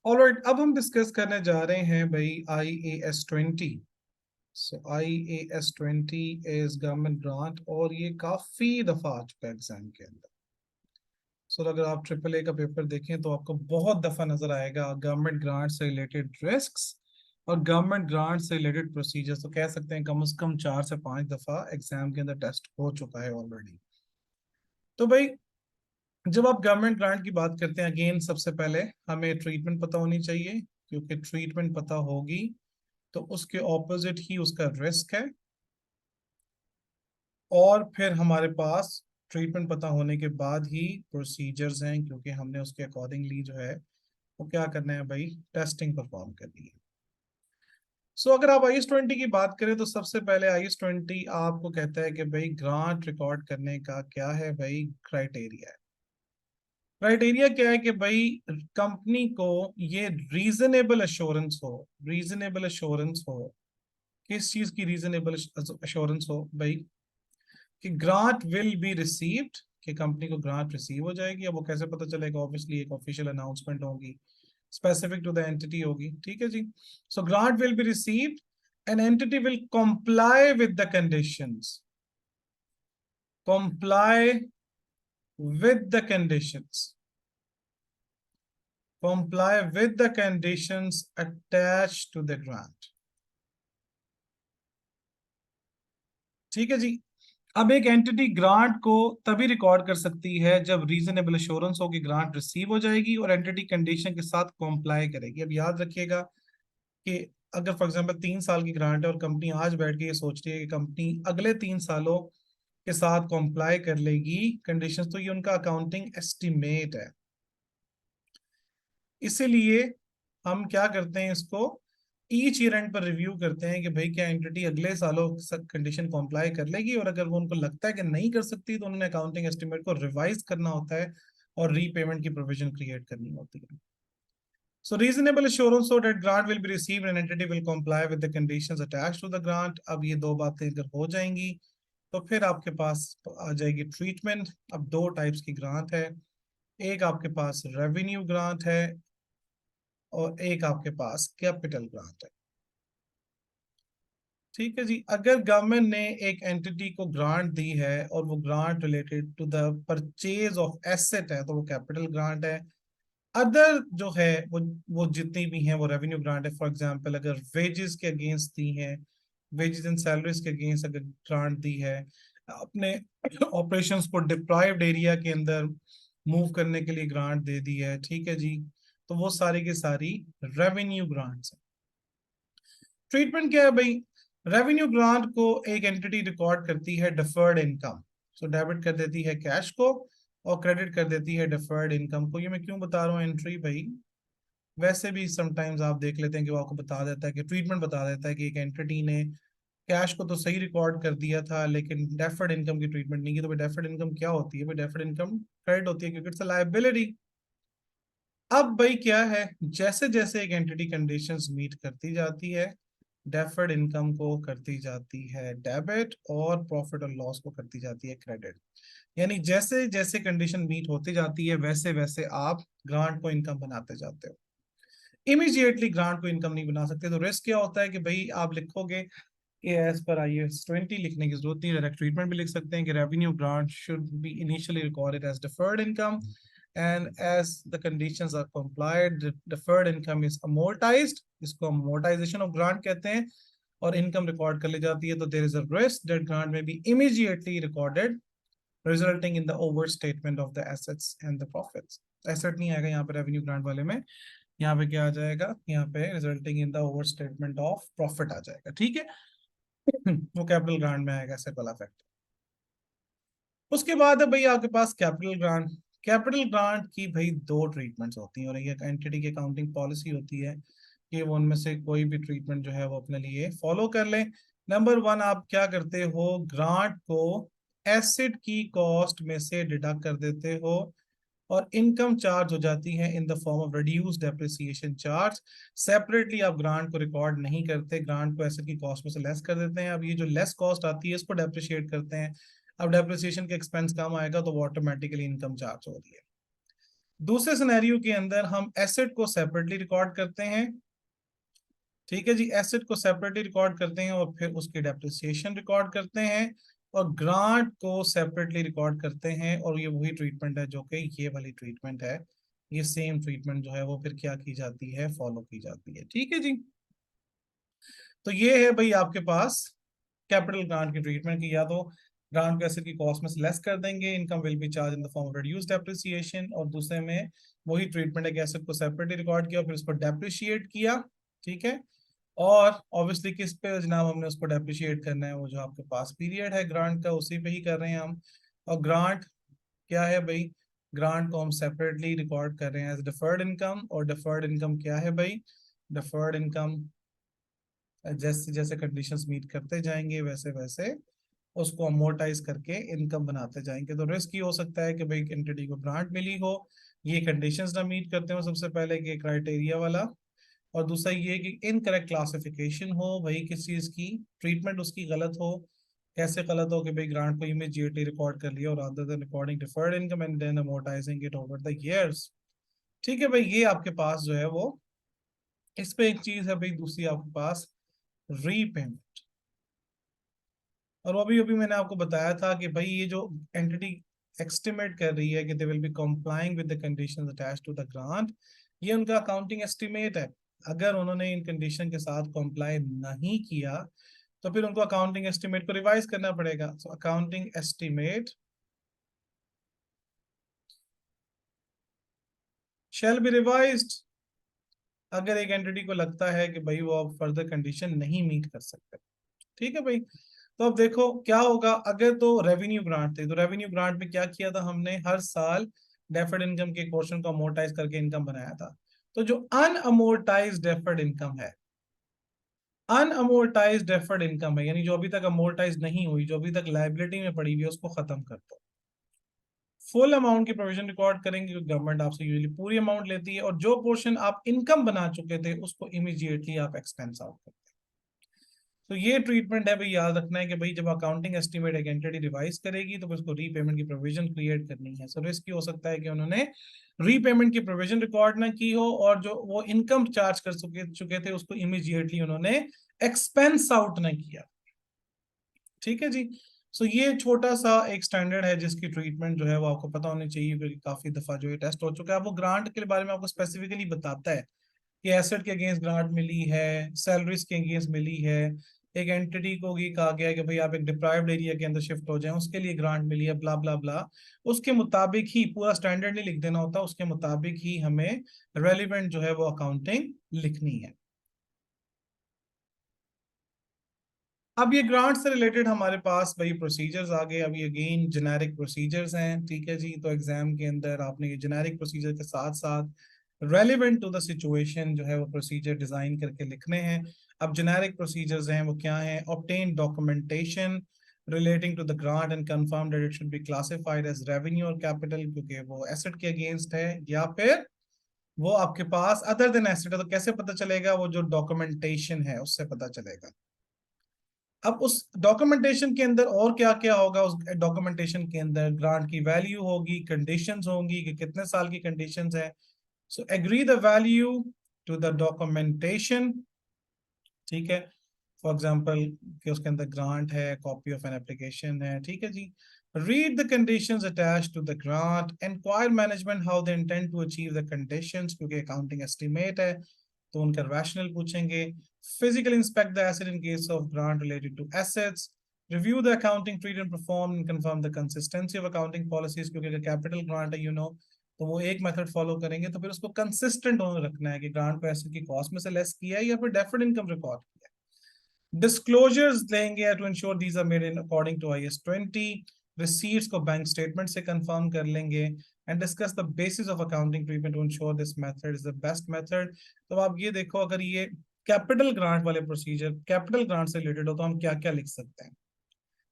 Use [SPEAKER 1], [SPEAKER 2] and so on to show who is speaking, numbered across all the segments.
[SPEAKER 1] Alright, अब हम discuss करने जा रहे हैं भाई IAS 20। So IAS 20 is government grant और ये काफी दफा आ चुका है एग्जाम के अंदर। सो अगर आप ट्रिपल ए का पेपर देखें तो आपको बहुत दफा नजर आएगा गवर्नमेंट ग्रांट से रिलेटेड रिस्क्स और गवर्नमेंट ग्रांट से रिलेटेड प्रोसीजर्स। तो कह सकते हैं कम से कम 4 से 5 दफा एग्जाम के अंदर टेस्ट हो चुका है ऑलरेडी। तो भाई जब आप गवर्नमेंट ग्रांट की बात करते हैं, अगेन सबसे पहले हमें ट्रीटमेंट पता होनी चाहिए, क्योंकि ट्रीटमेंट पता होगी तो उसके ऑपोजिट ही उसका रिस्क है। और फिर हमारे पास ट्रीटमेंट पता होने के बाद ही प्रोसीजर्स हैं, क्योंकि हमने उसके अकॉर्डिंगली जो है वो क्या करना है भाई, टेस्टिंग परफॉर्म करनी है। सो अगर आप IAS 20 की बात करें तो सबसे पहले IAS 20 आपको कहता है कि भाई ग्रांट रिकॉर्ड करने का क्या है भाई, क्राइटेरिया है। क्राइटेरिया क्या है कि भाई कंपनी को ये रीजनेबल अश्योरेंस हो, रीजनेबल अश्योरेंस हो। किस चीज की रीजनेबल अश्योरेंस हो भाई, कि ग्रांट विल बी रिसीव्ड, कि कंपनी को ग्रांट रिसीव हो जाएगी। अब वो कैसे पता चलेगा, ऑब्वियसली एक ऑफिशियल अनाउंसमेंट होगी, स्पेसिफिक टू द एंटिटी होगी, ठीक है जी। So grant will be received and entity will comply with the conditions, comply with the conditions, comply with the conditions attached to the grant। ठीक है जी। अब एक एंटिटी ग्रांट को तभी रिकॉर्ड कर सकती है जब रीजनेबल एश्योरेंस हो कि ग्रांट रिसीव हो जाएगी और एंटिटी कंडीशन के साथ कॉम्प्लाई करेगी। अब याद रखिएगा कि अगर फॉर एग्जांपल 3 साल की ग्रांट है और कंपनी आज बैठ के ये सोच रही है कि कंपनी अगले 3 सालों के साथ कॉम्प्लाई कर लेगी कंडीशंस, तो ये उनका अकाउंटिंग एस्टिमेट है। इसीलिए हम क्या करते हैं, इसको ईच ईयर एंड पर रिव्यू करते हैं कि भाई क्या एंटिटी अगले सालों कंडीशन कॉम्प्लाई कर लेगी, और अगर वो उनको लगता है कि नहीं कर सकती तो उन्होंने अकाउंटिंग एस्टिमेट को रिवाइज करना होता है और रीपेमेंट की प्रोविजन क्रिएट करनी होती है। So reasonable assurance so that grant will be received and entity will comply with the conditions attached to the grant। अब ये दो बातें अगर हो जाएंगी तो फिर आपके पास आ जाएगी ट्रीटमेंट। अब दो टाइप्स की ग्रांट है, एक आपके पास रेवेन्यू ग्रांट है और एक आपके पास कैपिटल ग्रांट है। ठीक है जी। अगर गवर्नमेंट ने एक एंटिटी को ग्रांट दी है और वो grant related to the purchase of asset है तो वो कैपिटल ग्रांट है। अदर जो है वो जितनी भी हैं वो रेवेन्यू ग्रांट है। फॉर एग्जांपल अगर वेजेस के अगेंस्ट दी है, वेजेस एंड सैलरीज के अगेंस्ट अगर ग्रांट दी है, अपने ऑपरेशंस को डिप्राइव्ड एरिया के अंदर मूव करने के लिए ग्रांट दे दी है, ठीक है जी, तो वो सारी की सारी रेवेन्यू ग्रांट्स है। ट्रीटमेंट क्या है भाई, रेवेन्यू ग्रांट को एक एंटिटी रिकॉर्ड करती है डिफर्ड इनकम। सो डेबिट कर देती है कैश को और क्रेडिट कर देती है डिफर्ड इनकम को। ये मैं क्यों बता रहा हूँ एंट्री भाई, वैसे भी समटाइम्स आप देख लेते हैं कि वो आपको बता देता है कि ट्रीटमेंट बता देता है कि एक एंटिटी ने कैश को तो सही रिकॉर्ड कर दिया था लेकिन डेफर्ड इनकम की ट्रीटमेंट नहीं की। तो भाई डेफर्ड इनकम क्या होती है भाई, डेफर्ड इनकम क्रेडिट होती है क्योंकि इट्स अ लायबिलिटी। अब भाई क्या है, जैसे जैसे एक एंटिटी कंडीशंस मीट करती जाती है, डेफर्ड इनकम को करती जाती है डेबिट और प्रॉफिट और लॉस को करती जाती है क्रेडिट। यानी जैसे जैसे कंडीशन मीट होती जाती है वैसे वैसे आप ग्रांट को इनकम बनाते जाते हो। इमीडिएटली ग्रांट को इनकम नहीं बना सकते। तो रिस्क क्या होता है कि भाई आप लिखोगे कि एज पर IAS 20 लिखने की जरूरत नहीं, डायरेक्ट ट्रीटमेंट भी लिख सकते हैं कि revenue grant should be initially recorded as deferred income and as the conditions are complied deferred income is amortised, इसको अमोर्टाइजेशन ऑफ ग्रांट कहते हैं, और इनकम रिकॉर्ड कर ली जाती है। तो there is a risk that grant may be immediately recorded resulting in the overstatement of the assets and the profits. Asset नहीं आएगा यहाँ पे रेवेन्यू ग्रांट वाले में, यहाँ पे क्या आ जाएगा, यहाँ पे resulting in the overstatement of profit आ जाएगा, ठीक है। वो कैपिटल ग्रांट में आएगा एसेट वाला फैक्टर। उसके बाद है भाई आपके पास कैपिटल ग्रांट। कैपिटल ग्रांट की भाई दो ट्रीटमेंट्स होती हैं और ये एंटिटी की अकाउंटिंग पॉलिसी होती है कि वो उनमें से कोई भी ट्रीटमेंट जो है वो अपने लिए फॉलो कर लें। नंबर वन, आप क्या करते हो, ग्रांट को एसेट की कॉस्ट में से डिडक्ट कर देते हो और इनकम चार्ज हो जाती है in the form of reduced depreciation charge. Separately आप ग्रांट को रिकॉर्ड नहीं करते, ग्रांट को एसेट की कॉस्ट में से लेस कर देते हैं। अब ये जो लेस कॉस्ट आती है इसको डेप्रिशिएट करते हैं। अब डेप्रिसिएशन के एक्सपेंस कम आएगा तो वो ऑटोमेटिकली इनकम चार्ज हो रही है। दूसरे सिनेरियो के अंदर हम एसेट को सेपरेटली रिकॉर्ड करते हैं, ठीक है जी, एसेट को सेपरेटली रिकॉर्ड करते हैं और फिर उसकी डेप्रिसिएशन रिकॉर्ड करते हैं, और ग्रांट को सेपरेटली रिकॉर्ड करते हैं, और ये वही ट्रीटमेंट है जो कि ये वाली ट्रीटमेंट है, ये सेम ट्रीटमेंट जो है वो फिर क्या की जाती है, फॉलो की जाती है, ठीक है जी। तो ये है भाई आपके पास कैपिटल ग्रांट की ट्रीटमेंट की, या तो ग्रांट को एसेट की कॉस्ट में से लेस कर देंगे, income will be charge in the form of reduced depreciation, और दूसरे में वही ट्रीटमेंट है कि एसेट को सेपरेटली रिकॉर्ड किया फिर उसको डेप्रिशिएट किया, ठीक है। और ऑब्वियसली किस पे जनाब हमने उसको डेप्रिशिएट करना है, वो जो आपके पास पीरियड है ग्रांट का उसी पे ही कर रहे हैं हम। और ग्रांट क्या है भाई, ग्रांट को हम सेपरेटली रिकॉर्ड कर रहे हैं एज डिफर्ड इनकम, और डिफर्ड इनकम क्या है भाई, डिफर्ड इनकम जैसे जैसे कंडीशंस मीट करते जाएंगे वैसे वैसे उसको अमोर्टाइज करके इनकम बनाते जाएंगे। तो रिस्क ये हो सकता है कि भाई एंटिटी को ग्रांट मिली हो, ये कंडीशंस ना मीट करते हो सबसे पहले कि क्राइटेरिया वाला, और दूसरा ये कि इनकरेक्ट क्लासिफिकेशन हो, भाई किस चीज की ट्रीटमेंट उसकी गलत हो। कैसे गलत हो कि भाई ग्रांट को इमीडिएटली रिकॉर्ड कर लिया और other than recording deferred income and then amortising it over the years, ठीक है भाई। ये आपके पास जो है वो इस पे एक चीज है भाई, दूसरी आपके पास रीपेमेंट। और वो अभी अभी मैंने आपको बताया था कि भाई ये जो एंटिटी एस्टिमेट कर रही है कि they will be complying with the conditions attached to the grant, ये उनका अकाउंटिंग एस्टिमेट है। अगर उन्होंने इन कंडीशन के साथ कंप्लाई नहीं किया तो फिर उनको अकाउंटिंग एस्टिमेट को रिवाइज करना पड़ेगा। So accounting estimate shall be revised अगर एक एंटिटी को लगता है कि भाई वो अब फर्दर कंडीशन नहीं मीट कर सकते, ठीक है भाई। तो अब देखो क्या होगा, अगर तो रेवेन्यू ग्रांट थे तो रेवेन्यू ग्रांट में क्या किया था हमने, हर साल डेफर्ड इनकम के एक पोर्शन को अमोर्टाइज करके इनकम बनाया था। तो जो अनअमोर्टाइज डेफर्ड इनकम है, अनअमोर्टाइज डेफर्ड इनकम है, यानी जो अभी तक अमोर्टाइज नहीं हुई, जो अभी तक लाइबिलिटी में पड़ी हुई है, उसको खत्म कर दो। फुल अमाउंट की प्रोविजन रिकॉर्ड करेंगे क्योंकि गवर्नमेंट आपसे यूजुअली पूरी अमाउंट लेती है, और जो पोर्शन आप इनकम बना चुके थे उसको इमीडिएटली आप एक्सपेंस आउट करते हैं। तो ये ट्रीटमेंट है भाई, याद रखना है कि भाई जब अकाउंटिंग एस्टिमेट एक एंटिटी रिवाइज करेगी तो उसको रीपेमेंट की प्रोविजन क्रिएट करनी है। सो रिस्क हो सकता है कि उन्होंने रीपेमेंट की प्रोविजन रिकॉर्ड ना की हो, और जो वो इनकम चार्ज कर चुके थे उसको इमीडिएटली उन्होंने एक्सपेंस आउट ना किया, ठीक है जी। सो ये छोटा सा एक स्टैंडर्ड है जिसकी ट्रीटमेंट जो है वो आपको पता होनी चाहिए, क्योंकि काफी दफा जो ये टेस्ट हो चुका है। वो ग्रांट के बारे में आपको स्पेसिफिकली बताता है कि एसेट के अगेंस्ट ग्रांट मिली है, सैलरीज के अगेंस्ट मिली है, एक एंटिटी को भी कहा गया है कि भाई आप एक डिप्राइव्ड एरिया के अंदर शिफ्ट हो जाएं उसके लिए ग्रांट मिली है, ब्ला ब्ला ब्ला। उसके मुताबिक ही पूरा स्टैंडर्ड नहीं लिख देना होता, उसके मुताबिक ही हमें रेलिवेंट जो है वो अकाउंटिंग लिखनी है। अब ये ग्रांट से रिलेटेड हमारे पास भाई प्रोसीजर्स आ गए। अभी अगेन जेनेरिक प्रोसीजर्स हैं, ठीक है जी। तो एग्जाम के अंदर आपने ये जेनेरिक प्रोसीजर के साथ साथ रेलिवेंट टू द सिचुएशन जो है वो प्रोसीजर डिजाइन करके लिखने हैं। अब जेनेरिक प्रोसीजर्स हैं वो क्या हैं, obtain documentation relating to the grant and confirm that it should be classified as revenue और कैपिटल, क्योंकि वो एसेट के अगेंस्ट है, या फिर वो आपके पास अदर देन एसेट है। तो कैसे पता चलेगा, वो जो डॉक्यूमेंटेशन है उससे पता चलेगा। अब उस डॉक्यूमेंटेशन के अंदर और क्या क्या होगा, उस डॉक्यूमेंटेशन के अंदर ग्रांट की वैल्यू होगी, कंडीशंस होंगी कि कितने साल की कंडीशंस है। So agree the value to the documentation, ठीक है। फॉर एग्जांपल कि उसके अंदर ग्रांट है, कॉपी ऑफ एन एप्लीकेशन है, ठीक है जी। Read the conditions attached to the grant, inquire management how they intend to achieve the conditions, क्योंकि अकाउंटिंग एस्टिमेट है तो उनका रैशनल पूछेंगे। Physical inspect the asset in case of grant related to assets, review the accounting treat and perform and confirm the consistency of accounting policies, क्योंकि अगर capital grant है तो वो एक मेथड फॉलो करेंगे, तो फिर उसको कंसिस्टेंट होने रखना है कि ग्रांट को एसेट की कॉस्ट में से लेस किया है या फिर डेफर्ड इनकम रिकॉर्ड किया है। डिस्क्लोजर्स लेंगे to ensure these are made in according to IAS 20। Receipts को बैंक स्टेटमेंट से कंफर्म कर लेंगे and discuss the basis of accounting treatment to ensure this method is the best method. तो आप ये देखो, अगर ये कैपिटल ग्रांट वाले प्रोसीजर कैपिटल ग्रांट से रिलेटेड हो तो हम क्या क्या लिख सकते हैं।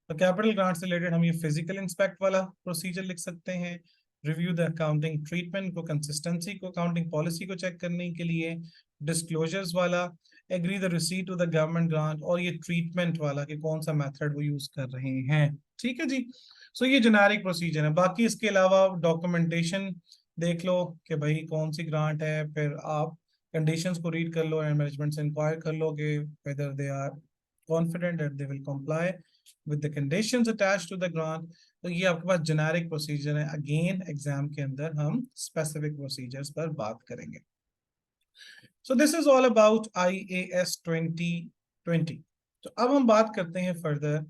[SPEAKER 1] तो कैपिटल ग्रांट से रिलेटेड हम ये फिजिकल इंस्पेक्ट वाला प्रोसीजर लिख सकते हैं, रिव्यू द अकाउंटिंग ट्रीटमेंट को, कंसिस्टेंसी को, अकाउंटिंग पॉलिसी को चेक करने के लिए, डिस्क्लोजर्स वाला, agree the receipt to the government grant, और ये ट्रीटमेंट वाला कि कौन सा मेथड वो यूज कर रहे हैं, ठीक है जी। सो ये जेनेरिक प्रोसीजर है। बाकी इसके अलावा डॉक्यूमेंटेशन देख लो कि भाई कौन सी ग्रांट है, फिर आप कंडीशंस को रीड कर लो एंड मैनेजमेंट से इंक्वायर कर लो कि whether they are confident that they will comply with the conditions attached to the grant. तो ये आपके पास जेनेरिक प्रोसीजर है। अगेन एग्जाम के अंदर हम स्पेसिफिक प्रोसीजर्स पर बात करेंगे। So this is all about IAS 2020। तो अब हम बात करते हैं फर्दर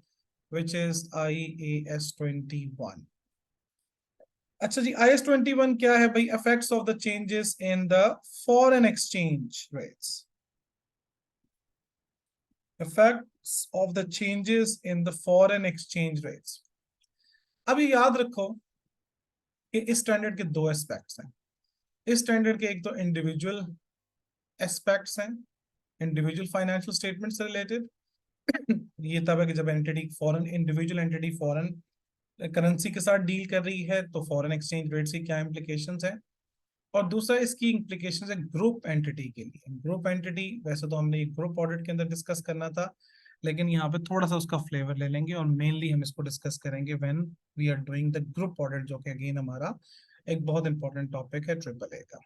[SPEAKER 1] विच इज IAS 21। अच्छा जी, IAS 21 क्या है भाई? Effects of the changes in the foreign exchange rates. Effects of the changes in the foreign exchange rates. अब ये याद रखो कि इस स्टैंडर्ड के दो एस्पेक्ट्स हैं। इस स्टैंडर्ड के एक तो इंडिविजुअल एस्पेक्ट्स हैं, इंडिविजुअल फाइनेंशियल स्टेटमेंट से रिलेटेड। ये तब है कि जब entity foreign, individual entity foreign currency के साथ डील कर रही है तो फॉरेन एक्सचेंज रेट से क्या इंप्लीकेशंस है। और दूसरा इसकी इंप्लीकेशंस है ग्रुप एंटिटी के लिए। ग्रुप एंटिटी वैसे तो हमने ग्रुप ऑडिट के अंदर डिस्कस करना था, लेकिन यहाँ पे थोड़ा सा उसका फ्लेवर ले लेंगे और मेनली हम इसको डिस्कस करेंगे when we are doing the group audit, जो कि अगेन हमारा एक बहुत इंपॉर्टेंट टॉपिक है AAA का।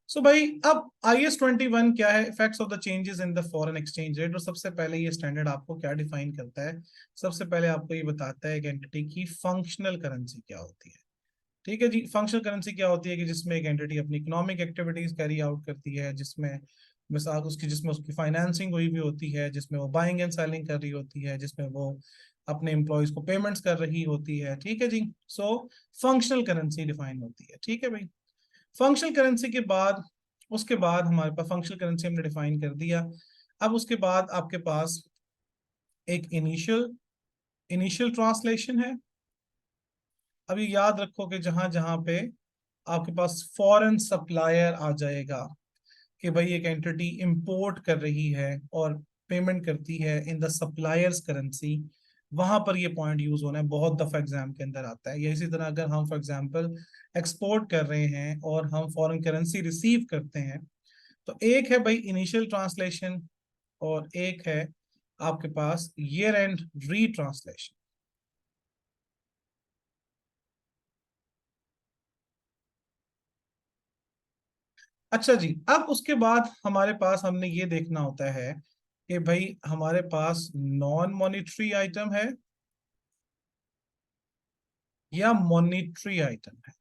[SPEAKER 1] सो भाई अब IAS 21 क्या है? Effects of the changes in the foreign exchange rate. और सबसे पहले ये स्टैंडर्ड आपको क्या डिफाइन करता है? सबसे पहले आपको ये बताता है कि एंटिटी की फंक्शनल करेंसी क्या होती है। ठीक है जी, फंक्शनल करेंसी क्या होती है कि जिसमें एक एंटिटी अपनी इकोनॉमिक एक्टिविटीज कैरी आउट करती है, जिसमें मिसाल उसकी जिसमें उसकी फाइनेंसिंग हुई भी होती है, जिसमें वो बाइंग एंड सेलिंग कर रही होती है, जिसमें वो अपने एम्प्लॉयज को पेमेंट्स कर रही होती है। ठीक है जी, सो फंक्शनल करेंसी डिफाइन होती है। ठीक है भाई, फंक्शनल करेंसी के बाद, उसके बाद हमारे पास फंक्शनल करेंसी हमने डिफाइन कर दिया। अब उसके बाद आपके पास एक इनिशियल इनिशियल ट्रांसलेशन है। अभी याद रखो कि जहां जहां पे आपके पास फॉरेन सप्लायर आ जाएगा कि भाई एक एंटिटी इंपोर्ट कर रही है और पेमेंट करती है इन द सप्लायर्स करेंसी, वहां पर ये पॉइंट यूज होना है। बहुत दफा एग्जाम के अंदर आता है। या इसी तरह अगर हम फॉर एग्जांपल एक्सपोर्ट कर रहे हैं और हम फॉरेन करेंसी रिसीव करते हैं, तो एक है भाई इनिशियल ट्रांसलेशन और एक है आपके पास ईयर एंड रीट्रांसलेशन। अच्छा जी, अब उसके बाद हमारे पास हमने ये देखना होता है कि भाई हमारे पास नॉन मॉनिटरी आइटम है या मॉनिटरी आइटम है।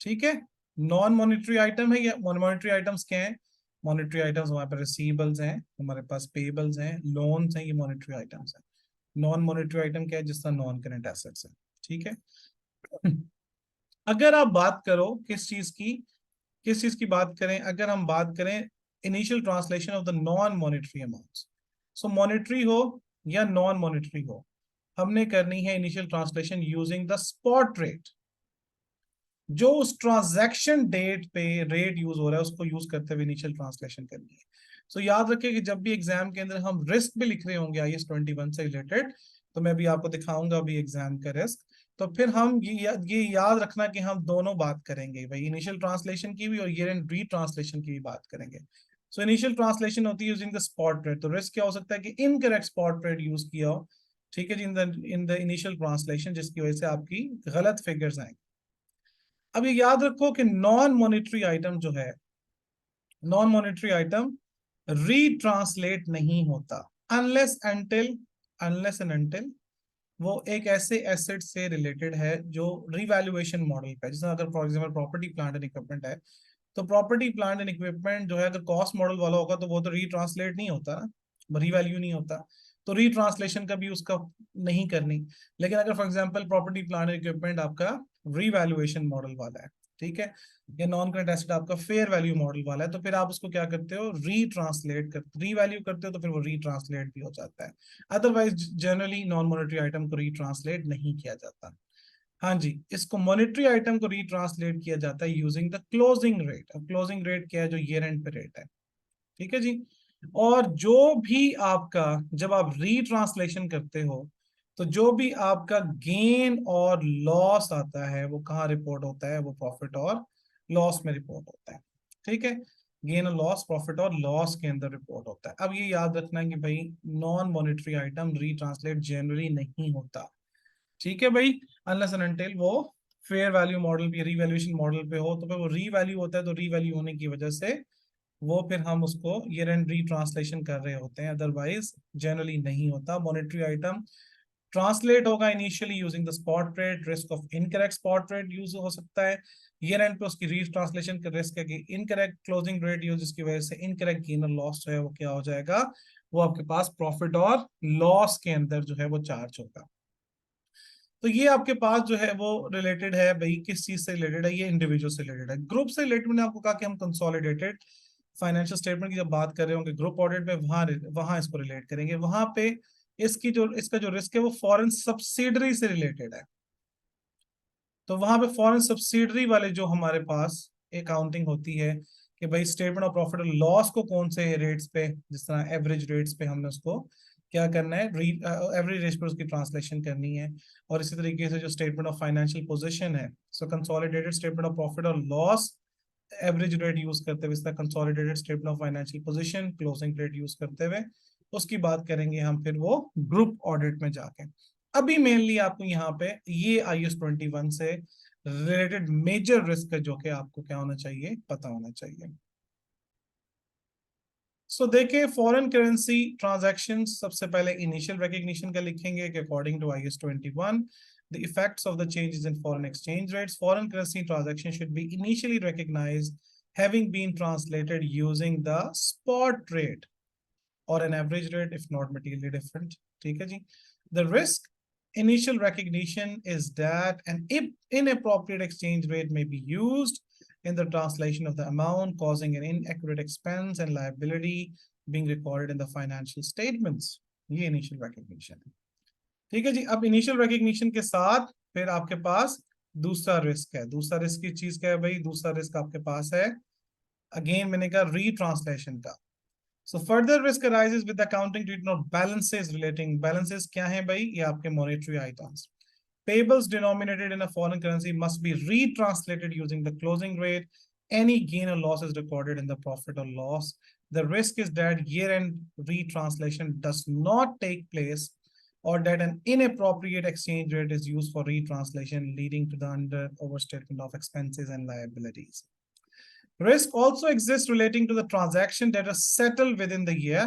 [SPEAKER 1] ठीक है, नॉन मॉनिटरी आइटम है या मॉनिटरी आइटम्स क्या है? मॉनिटरी आइटम्स हमारे पास रिसीवेबल्स हैं, हमारे पास पेबल्स हैं, लोन्स हैं, ये मॉनिटरी आइटम्स हैं। नॉन मॉनिटरी आइटम क्या है? जिसका नॉन करेंट एसेट्स है। ठीक है। अगर आप बात करो किस चीज की बात करें, अगर हम बात करें initial translation of the non monetary amounts, so monetary हो या नॉन मॉनिटरी हो, हमने करनी है initial translation using the spot rate. जो उस ट्रांजैक्शन डेट पे रेट यूज हो रहा है उसको यूज करते हुए इनिशियल ट्रांसलेशन करनी है। सो याद रखिए कि जब भी एग्जाम के अंदर हम रिस्क भी लिख रहे होंगे IAS 21 से रिलेटेड, तो मैं भी आपको दिखाऊंगा अभी एग्जाम का रिस्क। तो फिर हम ये याद रखना कि हम दोनों बात करेंगे भाई, इनिशियल ट्रांसलेशन की भी और ईयर एंड रीट्रांसलेशन की भी बात करेंगे। सो इनिशियल ट्रांसलेशन होती है यूजिंग द स्पॉट रेट। तो रिस्क क्या हो सकता है कि इनकरेक्ट स्पॉट रेट यूज किया हो। ठीक है जी, इन द इनिशियल ट्रांसलेशन, जिसकी वजह से आपकी गलत फिगर्स आएंगे। अब ये याद रखो कि नॉन मॉनिटरी आइटम जो है, नॉन मॉनिटरी आइटम रीट्रांसलेट नहीं होता अनलेस एंड अनटिल वो एक ऐसे एसेट से रिलेटेड है जो रिवैल्यूएशन मॉडल पे है। जैसे अगर for example property plant and equipment है, तो प्रॉपर्टी प्लांट एंड इक्विपमेंट जो है अगर कॉस्ट मॉडल वाला होगा तो वो तो रीट्रांसलेट नहीं होता ना, रीवैल्यू नहीं होता, तो रीट्रांसलेशन का भी उसका नहीं करनी। लेकिन अगर for example property plant and equipment आपका रीवैल्यूएशन मॉडल वाला है, ठीक है, या नॉन करंट एसेट आपका फेयर वैल्यू मॉडल वाला है, तो फिर आप उसको क्या करते हो? रीट्रांसलेट कर रीवैल्यू करते हो, तो फिर वो रीट्रांसलेट भी हो जाता है। Otherwise generally non monetary item को रीट्रांसलेट नहीं किया जाता। हाँ जी, इसको मॉनेटरी आइटम को रीट्रांसलेट किया जाता है यूजिंग द क्लोजिंग रेट। अब क्लोजिंग रेट क्या है? जो ईयर एंड पे रेट है। ठीक है जी, और जो भी आपका, जब आप रीट्रांसलेशन करते हो, तो जो भी आपका गेन और लॉस आता है वो कहाँ रिपोर्ट होता है? वो प्रॉफिट और लॉस में रिपोर्ट होता है। ठीक है, गेन और लॉस प्रॉफिट और लॉस के अंदर रिपोर्ट होता है। अब ये याद रखना है कि भाई नॉन मॉनिटरी आइटम रीट्रांसलेट जनरली नहीं होता। ठीक है भाई, अनलेस एंड अनटिल वो फेयर वैल्यू मॉडल पे, रीवैल्यूएशन मॉडल पे हो, तो फिर वो रीवैल्यू होता है, तो रीवैल्यू होने की वजह से वो फिर हम उसको ईयर एंड रीट्रांसलेशन कर रहे होते हैं, अदरवाइज जनरली नहीं होता। मॉनेटरी आइटम ट्रांसलेट होगा initially using the spot rate, risk of incorrect spot rate use हो सकता है, ईयर एंड पे उसकी रीट्रांसलेशन का रिस्क है कि इनकरेक्ट क्लोजिंग रेट यूज, जिसकी वजह से इनकरेक्ट गेन और लॉस जो है वो क्या हो जाएगा, वो आपके पास प्रॉफिट और लॉस के अंदर जो है वो चार्ज होगा। तो ये आपके पास जो है वो रिलेटेड है भाई, किस चीज से रिलेटेड है, ये इंडिविजुअल से रिलेटेड है। ग्रुप से रिलेटेड मैंने आपको कहा कि हम कंसोलिडेटेड फाइनेंशियल स्टेटमेंट की जब बात कर रहे होंगे ग्रुप ऑडिट में, वहां वहां इसको रिलेट करेंगे, वहां पे इसका जो रिस्क है वो फॉरेन सब्सिडरी से रिलेटेड है। तो वहां पे फॉरेन सब्सिडरी वाले जो हमारे पास अकाउंटिंग होती है कि भाई स्टेटमेंट ऑफ प्रॉफिट और लॉस को कौन से रेट्स पे, जिस तरह एवरेज रेट्स पे हमने उसको क्या करना है, एवरेज रेट्स पे उसकी ट्रांसलेशन करनी है। और इसी तरीके से जो स्टेटमेंट ऑफ फाइनेंशियल पोजीशन है, सो कंसोलिडेटेड स्टेटमेंट ऑफ प्रॉफिट और लॉस एवरेज रेट यूज करते हुए, इसका consolidated statement of financial position closing rate use करते हुए उसकी बात करेंगे हम फिर वो ग्रुप ऑडिट में जाके। अभी मेनली आपको यहाँ पे ये IS 21 से रिलेटेड मेजर रिस्क है जो कि आपको क्या होना चाहिए, पता होना चाहिए। सो देखिए, फॉरेन करेंसी ट्रांजैक्शन सबसे पहले इनिशियल रिकग्निशन का लिखेंगे कि according to IS 21 the effects of the changes in foreign exchange rates, foreign currency transaction should be initially recognized having been translated using the spot rate or an average rate if not materially different. ठीक है जी। The risk initial recognition is that an inappropriate exchange rate may be used in the translation of the amount, causing an inaccurate expense and liability being recorded in the financial statements. ये initial recognition है। ठीक है जी। अब initial recognition के साथ फिर आपके पास दूसरा रिस्क है। दूसरा रिस्क की चीज क्या है भाई, दूसरा रिस्क आपके पास है अगेन मैंने कहा रीट्रांसलेशन का। So further risk arises with the accounting treatment of balances relating, balances क्या है भाई, ये आपके monetary items। Payables denominated in a foreign currency must be retranslated using the closing rate. Any gain or loss is recorded in the profit or loss. The risk is that year-end retranslation does not take place or that an inappropriate exchange rate is used for retranslation, leading to the under overstatement of expenses and liabilities. Risk also exists relating to the transaction that is settled within the year.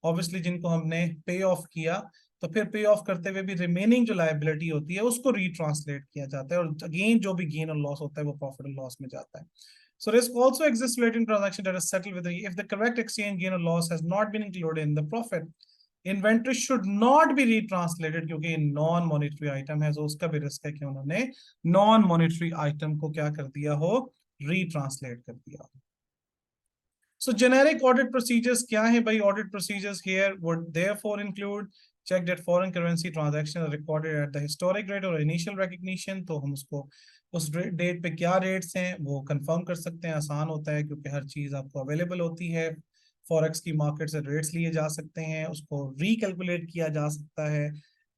[SPEAKER 1] Obviously जिनको हमने पे of किया, तो फिर पे of करते हुए भी रिमेनिंग जो लाइबिलिटी होती है उसको रीट्रांसलेट किया जाता है, और अगेन जो भी गेन और लॉस होता है वो प्रॉफिट और लॉस में जाता है। So risk also exists relating to transaction that is settled with the, if the correct exchange gain or loss has not been included in the profit, inventory should not be retranslated क्योंकि non monetary item है, तो उसका भी risk है कि उन्होंने non monetary item को क्या कर दिया हो, रीट्रांसलेट कर दिया। So generic audit procedures क्या है भाई, audit procedures here would therefore include check that foreign currency transactions are recorded at the historic rate or initial recognition, तो हम उसको उस डेट पे क्या रेट्स हैं वो कंफर्म कर सकते हैं, आसान होता है क्योंकि हर चीज आपको अवेलेबल होती है। फॉरेक्स की मार्केट से रेट्स लिए जा सकते हैं, उसको रिकैलकुलेट किया जा सकता है।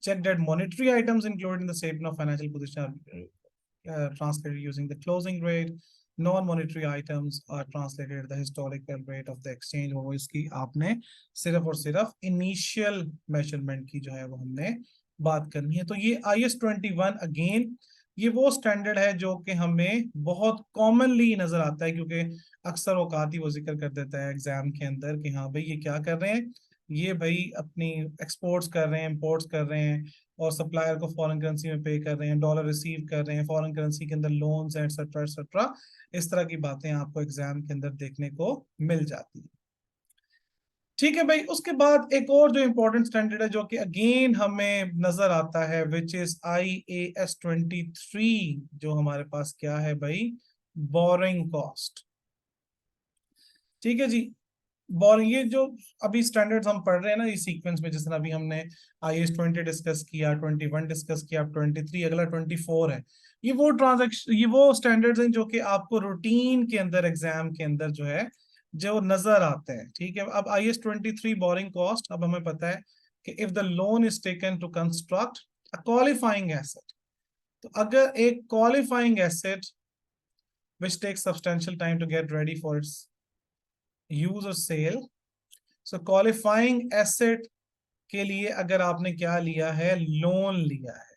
[SPEAKER 1] Check that monetary items included in the statement of financial position translated using the closing rate. Non-monetary items are translated at the historical rate of the exchange। वो इसकी आपने सिर्फ और सिर्फ इनिशियल मेजरमेंट की जो है वो हमने बात करनी है। तो ये IS 21 अगेन ये वो स्टैंडर्ड है जो कि हमें बहुत कॉमनली नजर आता है, क्योंकि अक्सर औकात ही वो जिक्र कर देता है एग्जाम के अंदर कि हाँ भाई ये क्या कर रहे हैं, ये भाई अपनी एक्सपोर्ट्स कर रहे हैं, इम्पोर्ट्स कर रहे हैं, और सप्लायर को फॉरेन करेंसी में पे कर रहे हैं, डॉलर रिसीव कर रहे हैं, फॉरेन करेंसी के अंदर लोन्स एटसेट्रा एटसेट्रा, इस तरह की बातें आपको एग्जाम के अंदर देखने को मिल जाती है। ठीक है भाई, उसके बाद एक और जो इंपॉर्टेंट स्टैंडर्ड है जो कि अगेन हमें नजर आता है, विच इज IAS 23, जो हमारे पास क्या है भाई, बोरिंग कॉस्ट। ठीक है जी। बोरिंग, ये जो अभी स्टैंडर्ड्स हम पढ़ रहे हैं ना इस सीक्वेंस में, जिस तरह अभी हमने IS 20 डिस्कस किया, 21 डिस्कस किया, 23, अगला 24 है। ये वो ट्रांजैक्शन, ये वो स्टैंडर्ड्स हैं जो कि आपको रूटीन के अंदर एग्जाम के अंदर जो है जो नजर आते हैं। ठीक है। अब IS 23 बोरिंग कॉस्ट, अब हमें पता है कि if the loan is taken to construct a qualifying asset, तो अगर एक qualifying asset which takes substantial time to get ready for its use और सेल, सो क्वालिफाइंग एसेट के लिए अगर आपने क्या लिया है, लोन लिया है,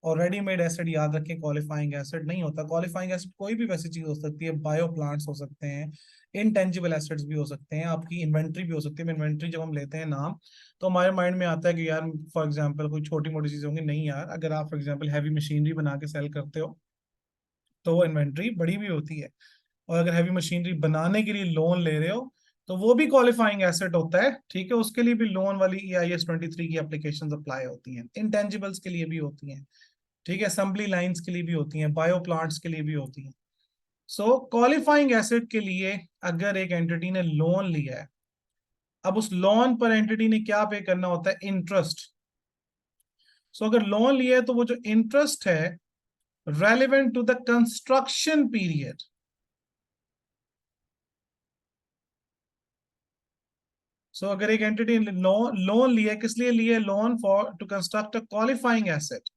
[SPEAKER 1] और रेडीमेड एसेट याद रखें क्वालिफाइंग एसेट नहीं होता। क्वालिफाइंग एसेट कोई भी वैसी चीज हो सकती है, बायो प्लांट्स हो सकते हैं, इनटेंजिबल एसेट्स भी हो सकते हैं, आपकी इन्वेंट्री भी हो सकती है। इन्वेंट्री जब हम लेते हैं नाम, तो हमारे माइंड में आता है कि यार फॉर एग्जांपल कोई छोटी मोटी चीजें होंगी, नहीं यार, अगर आप फॉर एग्जांपल हैवी मशीनरी बना के सेल करते हो तो वो इन्वेंट्री बड़ी भी होती है। और अगर हैवी मशीनरी बनाने के लिए लोन ले रहे हो तो वो भी क्वालिफाइंग एसेट होता है, ठीक है, उसके लिए भी लोन वाली EIS 23 की एप्लीकेशन अप्लाई होती हैं। इंटेंजिबल्स के लिए भी होती हैं, ठीक है, असेंबली लाइंस के लिए भी होती हैं, बायो प्लांट्स के लिए भी होती हैं। सो क्वालिफाइंग एसेट के लिए अगर एक एंटिटी ने लोन लिया है, अब उस लोन पर एंटिटी ने क्या पे करना होता है? इंटरेस्ट। सो अगर लोन लिया है तो वो जो इंटरेस्ट है relevant to the construction period, so अगर एक एंटिटी लोन लिया है, किस लिए लिया है? Loan for to construct a qualifying asset,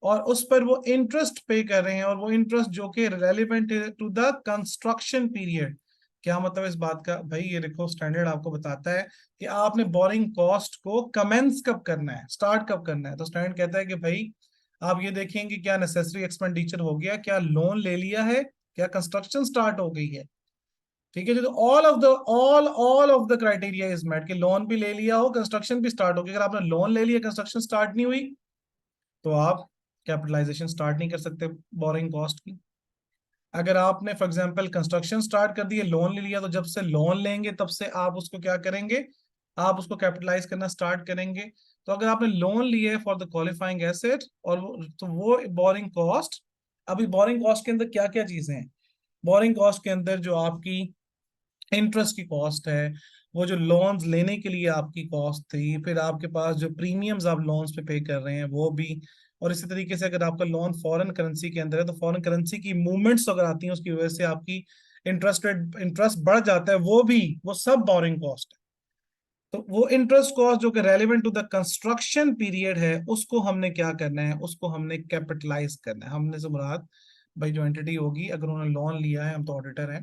[SPEAKER 1] और उस पर वो इंटरेस्ट पे कर रहे हैं, और वो इंटरेस्ट जो कि relevant to the construction period. क्या मतलब इस बात का? भाई ये देखो, स्टैंडर्ड आपको बताता है कि आपने बोरिंग कॉस्ट को कमेंस कब करना है, स्टार्ट कब करना है। तो स्टैंडर्ड कहता है कि भाई आप ये देखेंगे क्या नेसेसरी एक्सपेंडिचर हो गया, क्या लोन ले लिया है, क्या कंस्ट्रक्शन स्टार्ट हो गई है, ठीक है जी। तो all of the criteria is met कि लोन भी ले लिया हो, कंस्ट्रक्शन भी स्टार्ट हो गई। अगर आपने लोन ले लिया, कंस्ट्रक्शन स्टार्ट नहीं हुई, तो आप कैपिटलाइजेशन स्टार्ट नहीं कर सकते बोरिंग कॉस्ट की। अगर आपने फॉर एग्जांपल कंस्ट्रक्शन स्टार्ट कर दिए, लोन ले लिया, तो जब से लोन लेंगे तब से आप उसको क्या करेंगे? आप उसको कैपिटलाइज करना स्टार्ट करेंगे। तो अगर आपने लोन लिया है फॉर द क्वालिफाइंग एसेट, और तो वो बोरिंग कॉस्ट, अभी बोरिंग कॉस्ट के अंदर क्या क्या चीजें हैं? बोरिंग कॉस्ट के अंदर जो आपकी इंटरेस्ट की कॉस्ट है, वो जो लोन्स लेने के लिए आपकी कॉस्ट थी, फिर आपके पास जो प्रीमियम्स आप लोन्स पे कर रहे हैं वो भी, और इसी तरीके से अगर आपका लोन फॉरेन करेंसी के अंदर है तो फॉरेन करेंसी की मूवमेंट्स अगर आती हैं उसकी वजह से आपकी इंटरेस्ट बढ़ जाता है, वो भी, वो सब बोरिंग कॉस्ट है। तो वो इंटरेस्ट कॉस्ट जो कि relevant to the construction period है, उसको हमने क्या करना है? उसको हमने कैपिटलाइज करना है। हमने से मुराद भाई जो एंटिटी होगी, अगर उन्होंने लोन लिया है, हम तो ऑडिटर हैं,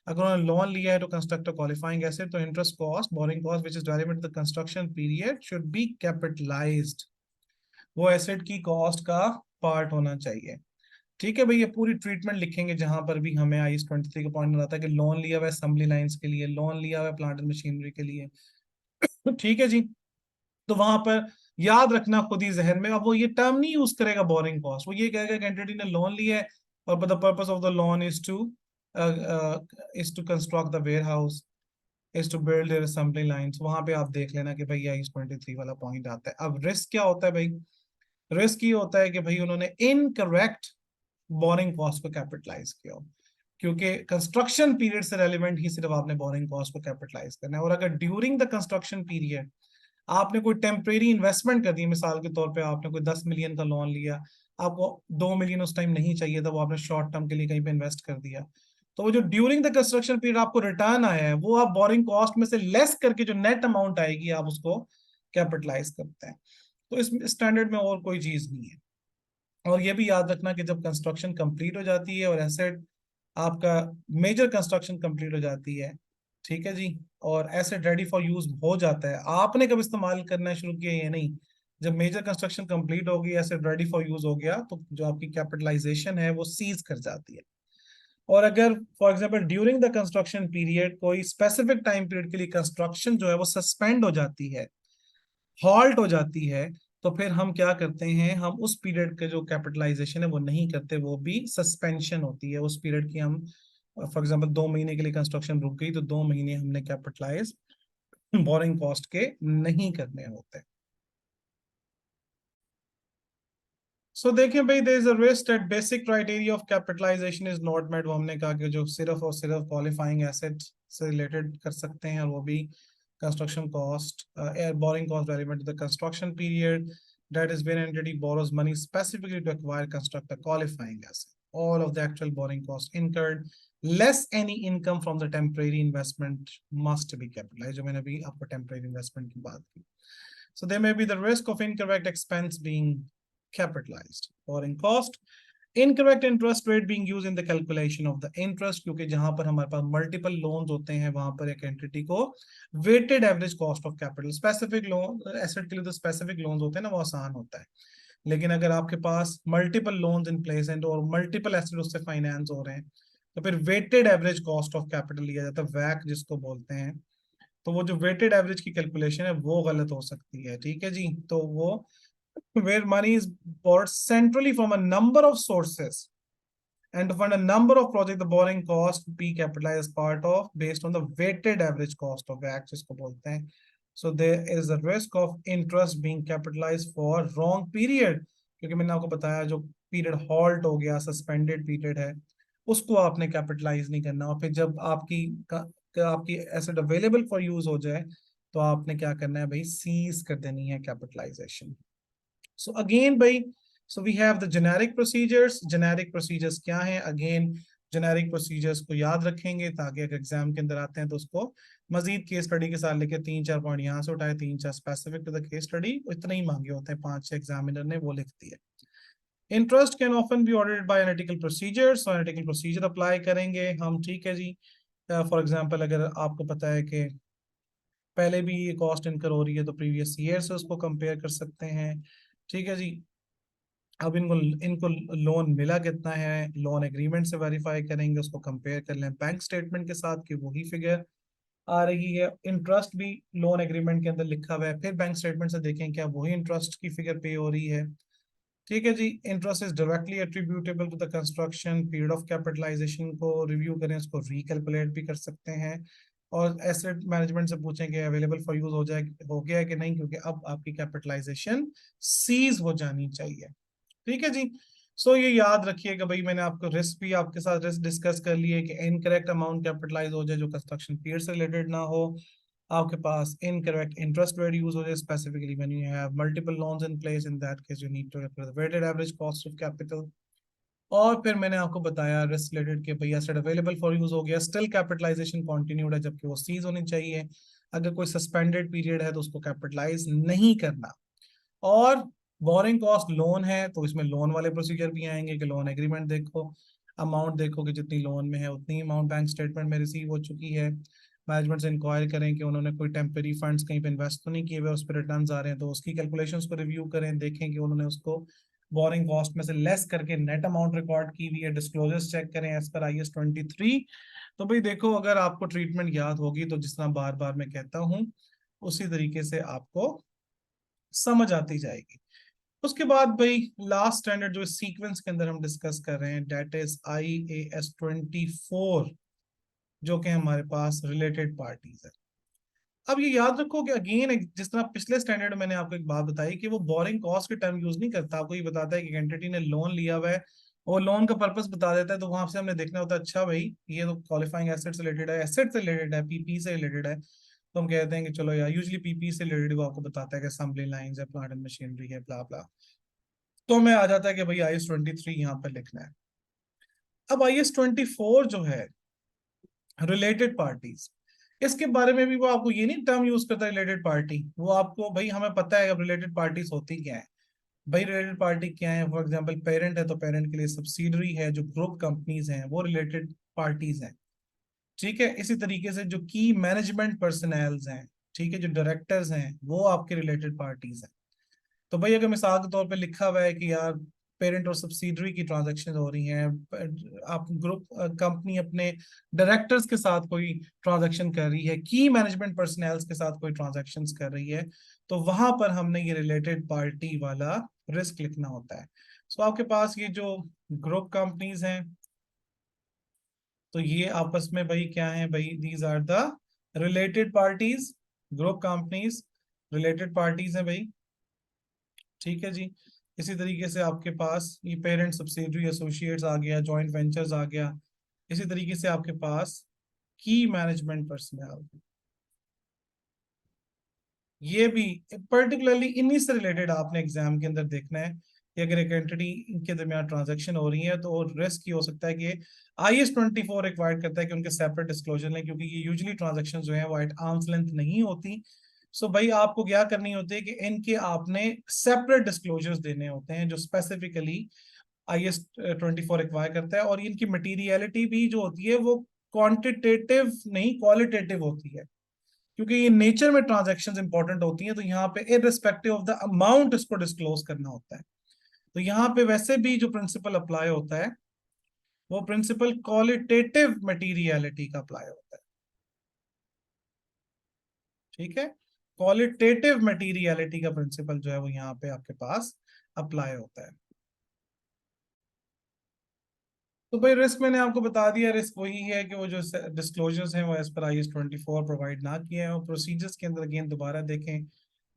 [SPEAKER 1] अगर उन्होंने लोन लिया है तो कंस्ट्रक्ट क्वालिफाइंग एसेट, तो interest cost, borrowing cost which is relevant to the construction period should be capitalised. वो एसेट की कॉस्ट का पार्ट होना चाहिए, ठीक है भाई। ये पूरी ट्रीटमेंट लिखेंगे जहां पर भी हमें IS 23 का पॉइंट आता है कि लोन लिया हुआ है असेंबली लाइंस के लिए, लोन लिया हुआ है प्लांट एंड मशीनरी के लिए, ठीक है जी। तो वहां पर याद रखना खुद ही जहन में, अब वो ये टर्म नहीं यूज करेगा बोरिंग कॉस्ट, वो ये कहेगा कि एंटिटी ने लोन लिया है और the purpose of the loan is to construct the warehouse, is to build their assembly lines. वहां पे आप देख लेना कि भाई IS 23 वाला पॉइंट आता है। अब रिस्क क्या होता है भाई? रिस्क ये होता है कि भाई उन्होंने इनकरेक्ट बोरिंग कॉस्ट को कैपिटलाइज किया हो, क्योंकि कंस्ट्रक्शन पीरियड से रेलिवेंट ही सिर्फ आपने बोरिंग कॉस्ट को कैपिटलाइज करना है। और अगर ड्यूरिंग द कंस्ट्रक्शन पीरियड आपने कोई टेम्परेरी इन्वेस्टमेंट कर दी, मिसाल के तौर पे आपने कोई 10 मिलियन का लोन लिया, आपको 2 मिलियन उस टाइम नहीं चाहिए था, वो आपने शॉर्ट टर्म के लिए कहीं पे इन्वेस्ट कर दिया, तो वो जो ड्यूरिंग द कंस्ट्रक्शन पीरियड आपको रिटर्न आया है, वो आप बोरिंग कॉस्ट में से लेस करके जो नेट अमाउंट आएगी आप उसको कैपिटलाइज करते हैं। तो इस स्टैंडर्ड में और कोई चीज नहीं है। और ये भी याद रखना कि जब कंस्ट्रक्शन कंप्लीट हो जाती है और एसेट आपका मेजर कंस्ट्रक्शन कंप्लीट हो जाती है, ठीक है जी, और एसेट रेडी फॉर यूज हो जाता है, आपने कब इस्तेमाल करना शुरू किया ये नहीं, जब मेजर कंस्ट्रक्शन कंप्लीट होगी, एसेट रेडी फॉर यूज हो गया, तो जो आपकी कैपिटलाइजेशन है वो सीज कर जाती है। और अगर for example during the construction period कोई स्पेसिफिक टाइम पीरियड के लिए कंस्ट्रक्शन जो है वो सस्पेंड हो जाती है, हॉल्ट हो जाती है, तो फिर हम क्या करते हैं? हम उस पीरियड के जो कैपिटलाइजेशन है वो नहीं करते, वो भी सस्पेंशन होती है उस पीरियड की। हम फॉर एग्जांपल 2 महीने के लिए कंस्ट्रक्शन रुक गई तो 2 महीने हमने कैपिटलाइज बोरिंग कॉस्ट के नहीं करने होते। सो देखिए भाई, there is a risk that basic criteria of capitalisation is not met. वो हमने कहा कि जो सिर्फ और सिर्फ क्वालिफाइंग एसेट से रिलेटेड कर सकते हैं, और वो भी construction cost, borrowing cost relevant to the construction period, that is when entity borrows money specifically to acquire construct a qualifying asset, all of the actual borrowing cost incurred less any income from the temporary investment must be capitalized, जो मैंने अभी आपको temporary investment की बात की। So there may be the risk of incorrect expense being capitalized or in cost. Incorrect interest rate being used in the calculation of the interest, क्योंकि जहां पर हमारे पास मल्टीपल लोन्स होते हैं वहां पर एक एंटिटी को weighted average cost of capital, specific loan asset के लिए तो स्पेसिफिक लोन्स होते हैं ना, वो आसान होता है। लेकिन अगर आपके पास मल्टीपल लोन्स इन प्लेस हैं और मल्टीपल एसेट उससे फाइनेंस हो रहे हैं, तो फिर weighted average cost of capital लिया जाता है, वैक जिसको बोलते हैं। तो वो जो वेटेड एवरेज की कैलकुलेशन है वो गलत हो सकती है, ठीक है जी। तो वो where money is borrowed centrally from a number of sources and to fund a number of projects, the borrowing cost be capitalized as part of based on the weighted average cost of X जिसको बोलते हैं. So there is a risk of interest being capitalized for wrong period, क्योंकि मैंने आपको बताया जो period halt हो गया, सस्पेंडेड पीरियड है, उसको आपने कैपिटलाइज नहीं करना, और फिर जब आपकी एसेट अवेलेबल फॉर यूज हो जाए तो आपने क्या करना है भाई, सीज कर देनी है कैपिटलाइजेशन. So again भाई, so we have the generic procedures. Generic procedures क्या हैं? Again generic procedures को याद रखेंगे ताकि अगर एग्जाम के अंदर आते हैं तो उसको मजीद केस स्टडी के साथ लेके 3-4 पॉइंट यहाँ से उठाए, 3-4 specific to the case study, इतना ही मांगे होते हैं, 5-6 एग्जामिनर ने वो लिख दिए. Interest can often B audited bye analytical procedures, और एनालिटिकल प्रोसीजर अप्लाई करेंगे हम, ठीक है जी. फॉर एग्जांपल अगर आपको पता है कि पहले भी ये कॉस्ट इनकर हो रही है तो प्रीवियस ईयर से उसको कंपेयर कर सकते हैं, ठीक है जी. अब इनको इनको लोन मिला कितना है, लोन एग्रीमेंट से वेरीफाई करेंगे, उसको कंपेयर कर लें बैंक स्टेटमेंट के साथ कि वही फिगर आ रही है. इंटरेस्ट भी लोन एग्रीमेंट के अंदर लिखा हुआ है, फिर बैंक स्टेटमेंट से देखें क्या वही इंटरेस्ट की फिगर पे हो रही है, ठीक है जी. Interest is directly attributable to the construction period of capitalisation को रिव्यू करें, उसको रिकैलकुलेट भी कर सकते हैं, और एसेट मैनेजमेंट से पूछें कि अवेलेबल फॉर यूज हो गया है कि नहीं, क्योंकि अब आपकी कैपिटलाइजेशन सीज हो जानी चाहिए, ठीक है जी. सो ये याद रखिएगा भाई, मैंने आपको रिस्क भी आपके साथ रिस्क डिस्कस कर लिए कि इनकरेक्ट अमाउंट कैपिटलाइज हो जाए जो कंस्ट्रक्शन पीरियड से रिलेटेड ना हो, आपके पास इनकरेक्ट इंटरेस्ट रेट यूज हो जाए, specifically when you have multiple loans in place, in that case you need to calculate the weighted average cost of capital. और फिर मैंने आपको बताया रिस्क रिलेटेड के भैया एसेट अवेलेबल फॉर यूज हो गया, स्टिल कैपिटलाइजेशन कंटिन्यूड है जबकि वो सीज होनी चाहिए. अगर कोई सस्पेंडेड पीरियड है तो उसको कैपिटलाइज नहीं करना. और बोरिंग कॉस्ट लोन है तो इसमें लोन वाले प्रोसीजर भी आएंगे कि लोन एग्रीमेंट देखो, अमाउंट देखो कि जितनी लोन में है उतनी अमाउंट बैंक स्टेटमेंट में रिसीव हो चुकी है. मैनेजमेंट से इंक्वायर करें कि उन्होंने कोई टेम्पररी फंड्स कहीं पे इन्वेस्ट तो नहीं किए हुए, उस पर रिटर्न आ रहे हैं तो उसकी कैलकुलेशंस को रिव्यू करें, देखें कि उन्होंने उसको बोरिंग कॉस्ट में से लेस करके नेट अमाउंट रिकॉर्ड की हुई है. डिस्क्लोजर्स चेक करें एज पर IAS 23. तो भाई देखो, अगर आपको ट्रीटमेंट याद होगी तो जिस तरह बार बार मैं कहता हूँ उसी तरीके से आपको समझ आती जाएगी. उसके बाद भाई लास्ट स्टैंडर्ड जो सीक्वेंस के अंदर हम डिस्कस कर रहे हैं, डेट इज IAS 24, जो कि हमारे पास रिलेटेड पार्टीज है. अब ये याद रखो कि अगेन जिस तरह पिछले स्टैंडर्ड में मैंने आपको एक बात बताई कि वो बोरिंग कॉस्ट के टर्म यूज नहीं करता, आपको ये बताता है कि एंटिटी ने लोन लिया हुआ है और लोन का पर्पस बता देता है, तो वहां से हमने देखना होता है अच्छा भाई ये तो क्वालिफाइंग एसेट से रिलेटेड है, एसेट से रिलेटेड है, PP से रिलेटेड है, तो हम कहते हैं कि चलो यार यूजली PP से रिलेटेड वो आपको बताता है कि असेंबली लाइंस है, प्लांट एंड मशीनरी है, ब्ला ब्ला. तो हमें आ जाता है कि भाई IAS 23 यहाँ पर लिखना है. अब IAS 24 जो है रिलेटेड पार्टीज, इसके बारे में भी वो आपको ये नहीं टर्म यूज करता रिलेटेड पार्टी, वो आपको भाई हमें पता है अब रिलेटेड पार्टीज होती क्या है. भाई रिलेटेड पार्टी क्या है, फॉर एग्जांपल पेरेंट है तो पेरेंट के लिए सब्सिडरी है, जो ग्रुप कंपनीज हैं वो रिलेटेड पार्टीज हैं, ठीक है. इसी तरीके से जो की मैनेजमेंट पर्सनल्स हैं, ठीक है, जो डायरेक्टर्स हैं वो आपके रिलेटेड पार्टीज हैं. तो भाई अगर मिसाल के तौर पे लिखा हुआ है कि यार पेरेंट और सब्सिडरी की ट्रांजैक्शन हो रही हैं, आप ग्रुप कंपनी अपने डायरेक्टर्स के साथ कोई ट्रांजैक्शन कर रही है, की मैनेजमेंट पर्सनल्स के साथ कोई ट्रांजैक्शन कर रही है, तो वहां पर हमने ये रिलेटेड पार्टी वाला रिस्क लिखना होता है. सो आपके पास ये जो ग्रुप कंपनीज हैं तो ये आपस में भाई क्या है भाई, these are the related parties. Group companies related parties हैं भाई, ठीक है जी. इसी तरीके से आपके पास ये पेरेंट सब्सिडरी एसोसिएट्स आ गया, जॉइंट वेंचर्स आ गया. इसी तरीके से आपके पास की मैनेजमेंट पर्सनल, ये भी पर्टिकुलरली इन्हीं से रिलेटेड आपने एग्जाम के अंदर देखना है कि अगर एक एंटिटी के दरमियान ट्रांजैक्शन हो रही है तो रिस्क ये हो सकता है कि IAS 24 रिक्वायर्ड करता है कि उनके सेपरेट डिस्क्लोजर लें, क्योंकि ये यूजुअली ट्रांजैक्शन जो है वो एट आर्म्स लेंथ नहीं होती. सो भाई आपको क्या करनी होती है कि इनके आपने सेपरेट डिस्क्लोजर्स देने होते हैं जो स्पेसिफिकली IAS 24 रिक्वायर करता है, और इनकी मटीरियलिटी भी जो होती है वो क्वांटिटेटिव नहीं क्वालिटेटिव होती है, क्योंकि ये नेचर में ट्रांजैक्शंस इंपॉर्टेंट होती हैं, तो यहाँ पे इररिस्पेक्टिव ऑफ द अमाउंट इसको डिस्क्लोज करना होता है. तो यहाँ पे वैसे भी जो प्रिंसिपल अप्लाई होता है वो प्रिंसिपल क्वालिटेटिव मटीरियलिटी का अप्लाई होता है। ठीक है, क्वालिटेटिव मटीरियलिटी का प्रिंसिपल जो है वो यहाँ पे आपके पास अप्लाई होता है। तो भाई रिस्क मैंने आपको बता दिया, रिस्क वही है कि वो जो डिस्क्लोजर्स हैं वो एज पर IAS 24 प्रोवाइड ना किए हैं। और प्रोसीजर्स के अंदर अगेन दोबारा देखें,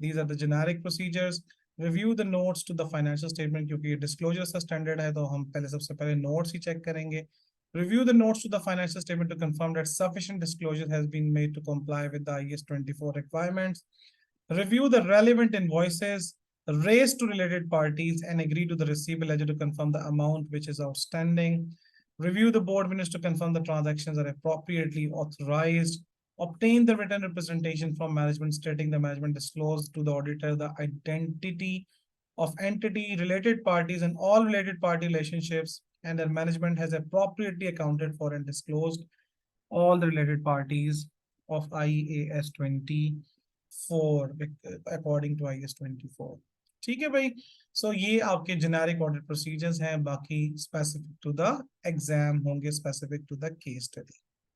[SPEAKER 1] these are the generic procedures. Review the notes to the financial statement, क्योंकि डिस्क्लोजर से स्टैंडर्ड है तो हम पहले सबसे पहले नोट्स ही चेक करेंगे। Review the notes to the financial statement to confirm that sufficient disclosure has been made to comply with the IAS 24 requirements. Review the relevant invoices raised to related parties and agree to the receivable ledger to confirm the amount which is outstanding. Review the board minutes to confirm the transactions are appropriately authorized. Obtain the written representation from management stating the management disclosed to the auditor the identity of entity, related parties, and all related party relationships, and their management has appropriately accounted for and disclosed all the related parties of IAS 24 according to IAS 24। ठीक है भाई, सो ये आपके generic audit procedures हैं, बाकी specific to the exam होंगे, specific to the case study.